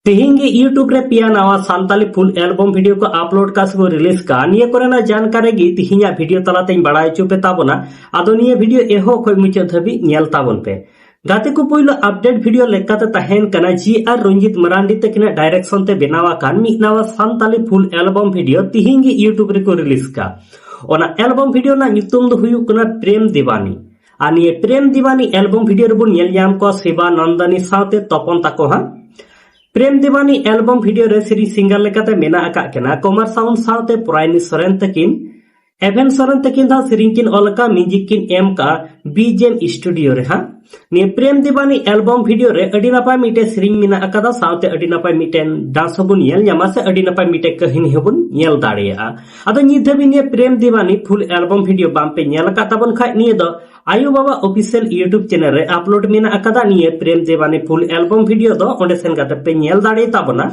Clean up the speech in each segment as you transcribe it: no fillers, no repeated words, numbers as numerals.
तिहिंग YouTube रे पिया नवा सांताली फुल एल्बम वीडियो को अपलोड का को रिलीज का निये कोरेना जानकारी गी तिहिंगा वीडियो तलाते बड़ाई चुपे ताबोना आदो निये वीडियो एहो खोय मुचे धबी नेल ताबोन पे गाते को पहिलो अपडेट वीडियो लेकाते तहेन कना जी आर रंजित मरांडी तकिना डायरेक्शन ते बेनावा कान मी नवा सांताली फुल एल्बम वीडियो तिहिंग यूट्यूब रे को रिलीज का ओना एल्बम वीडियो ना नितुम दो हुयु कना प्रेम दीवानी आनी प्रेम दीवानी एल्बम वीडियो रे बुन नेल याम को सेवा नंदनी साथे तपन ताको हा प्रेम दीवानी एल्बम वीडियो रे सीरीज सिंगर लेकाते मेना आका केना कमर साउंड साथे पुराइनी सोरेन तकिन एवेन सोरेन तकिन दा सिरिंग किन ओलका म्यूजिक किन एम का बीजेम स्टूडियो रे हा ने प्रेम दीवानी एल्बम वीडियो रे अडी नापाय मिटे सिरिंग मेना आका साथे अडी नापाय मिटेन डांस हबुन येल ᱧᱟᱢᱟ से अडी नापाय मिटे कहानी हबुन येल दाड़िया आदो निधबी ने प्रेम दीवानी फुल एल्बम वीडियो बामपे नेल का ताबन खाय निये दो आयु बाबा ऑफिशियल यूट्यूब चैनल रे अपलोड मेना अकादा निये Prem Deewani full album video दो ओंडे सेन गाते पे नेल दाड़े ताबना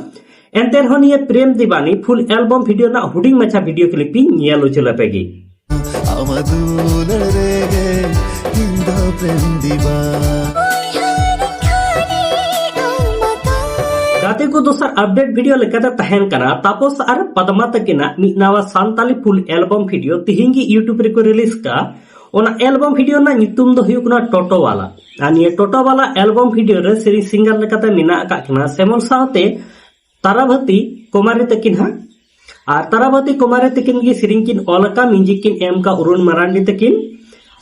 एंते रहो निये Prem Deewani full album video ना हुडिंग मचा वीडियो क्लिप नेल उचला पेगी गाते को दोसर अपडेट वीडियो लेकाते तहेन कना तापस आर पदमा तकिना मिनावा सांताली फुल एल्बम वीडियो तिहिंगी यूट्यूब रे को रिलीज का ओना एल्बम वीडियो ना नितुम दो हुयुक ना टोटो वाला आनी टोटो वाला एल्बम वीडियो रे सीरीज सिंगर लेकाते मिना का कना सेमन साथे ताराभती कुमारी तकिन हा आर ताराभती कुमारी तकिन गी सिरिंग किन ओलका म्यूजिक किन एम का अरुण मरांडी तकिन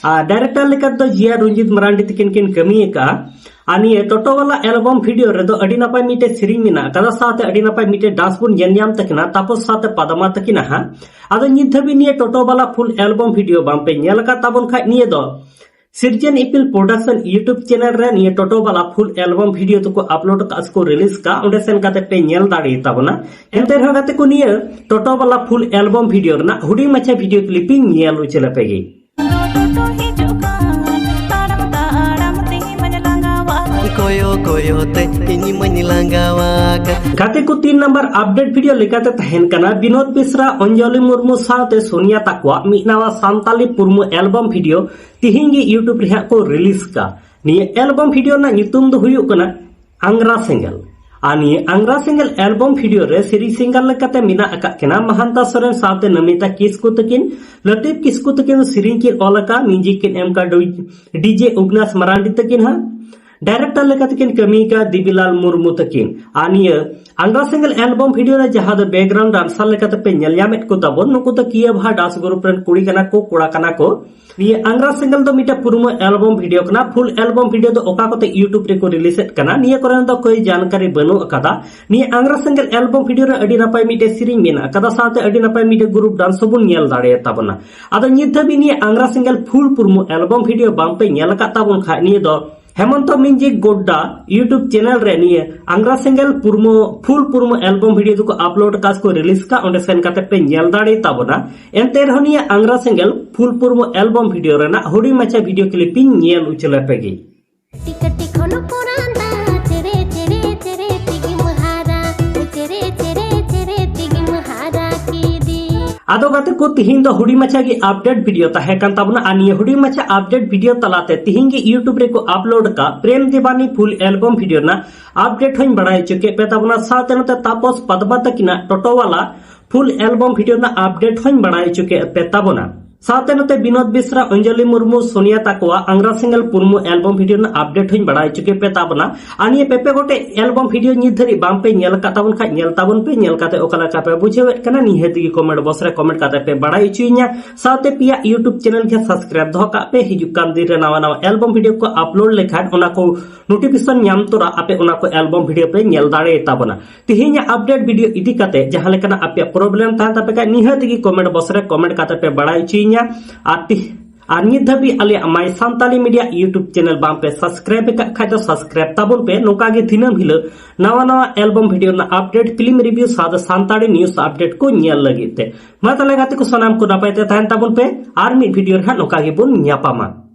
आ डायरेक्टर लेका दो जिया रंजित मरांडी तकिन किन कमी का आनी टोटो वाला एल्बम वीडियो रे दो अडी नापाय मिटे सिरिंग मिना कदा साथे अडी नापाय मिटे डांस बुन यन्याम तकिना तापस साथे पदमा तकिना हा आदो नित धबी निये Toto Wala full album video बामपे नेल का ताबन खाय निये दो सिरजन इपिल प्रोडक्शन यूट्यूब चैनल रे निये Toto Wala full album video तो को अपलोड का को रिलीज का ओंडे सेन काते पे नेल दाड़ी ताबना एंते रह गाते को निये Toto Wala full album video ना हुडी मचा वीडियो क्लिपिंग नेल उचला पेगी गाते को 3 नंबर अपडेट वीडियो लेकाते तहेन कना विनोद मिश्रा अंजलि मुर्मू साथे सोनिया ताकवा मिनावा सांताली पुरमु एल्बम वीडियो तिहिंगी यूट्यूब रे को रिलीज का निये एल्बम वीडियो ना नितुम दो हुयु कना आंग्रा सिंगल आनी आंग्रा सिंगल एल्बम वीडियो रे सीरीज सिंगर लेकाते मिना आका केना महंता सोरेन साथे नमिता किस्कु तकिन लतीफ किस्कु तकिन सिरिंग किन ओलका म्यूजिक किन एम का डीजे उगनास मरांडी तकिन हा डायरेक्टर लेकाते किन कमी का दिबिलाल मुर्मू तकिन आनिया आंग्रा सिंगल एल्बम वीडियो रे जहां द बैकग्राउंड डांसर लेकाते पे नेलयामेट को तबन नुको तो किया भा डांस ग्रुप रेन कुड़ी कना को कोड़ा कना को ये आंग्रा सिंगल दो मिटा पुरुमो एल्बम वीडियो कना फुल एल्बम वीडियो दो ओका कोते यूट्यूब रे को रिलीज कना निया कोरन दो कोई जानकारी बनु अकादा निया आंग्रा सिंगल एल्बम वीडियो रे अडी नापाय मिटे सिरिंग मेना कदा साथे अडी नापाय मिटे ग्रुप डांस बुन नेल दाड़े ताबना आदो नित धबी निया आंग्रा सिंगल फुल पुरुमो एल्बम वीडियो बामपे नेल का ताबन खा निया दो Hemant music Godda YouTube channel रे निये आंग्रा सिंगल फुल पुरमो एल्बम वीडियो को अपलोड कास को रिलीज का ओंडे सेन काते पे नेल दाड़े ताबना एंते रहनिया आंग्रा सिंगल फुल पुरमो एल्बम वीडियो रेना हुडी मचा वीडियो क्लिपिंग नेल उचला पेगी आदो गाते को तिहिंग दो हुडी मचा की अपडेट वीडियो ताहे कान ताबना आनी हुडी मचा अपडेट वीडियो तलाते तिहिंग की यूट्यूब रे को अपलोड का प्रेम दीवानी फुल एल्बम वीडियो ना अपडेट होइन बड़ाई चुके पे ताबना साथे नते तापस पदमा तकिना Toto Wala full album video ना अपडेट होइन बड़ाई चुके पे ताबना साथे नते विनोद मिश्रा अंजलि मुर्मू सोनिया ताकवा आंग्रा सिंगल पुरमु एल्बम वीडियो ना अपडेट होइन बड़ाई चुके पे ताबना आनी पेपे गोटे एल्बम वीडियो निधरी बामपे नेल का ताबन खा नेल ताबन पे नेल काते ओकला का पे बुझेवे कना निहेती की कमेंट बॉक्स रे कमेंट काते पे बड़ाई चुइया साथे पिया यूट्यूब चैनल के सब्सक्राइब दो का पे हिजु कान दिन रे नवा नवा एल्बम वीडियो को अपलोड लेखान ओना को नोटिफिकेशन न्याम तोरा आपे ओना को एल्बम वीडियो पे नेल दाड़े ताबना तिहिnya अपडेट वीडियो इदी काते जहां लेकना आपे प्रॉब्लम था तापे का निहेती की कमेंट बॉक्स रे कमेंट काते पे बड़ाई चुइया आर नित धबी आले माय सांताली मीडिया यूट्यूब चैनल बाम पे सब्सक्राइब का खाय तो सब्सक्राइब ताबन पे नोका गे दिनम हिलो नवा नवा एल्बम वीडियो ना अपडेट फिल्म रिव्यू साद सांताली न्यूज़ अपडेट को नेल लगिते मा तले गाते को सनाम को नापायते ताहन ताबन पे आर मी वीडियो हा नोका गे बुन न्यापामा।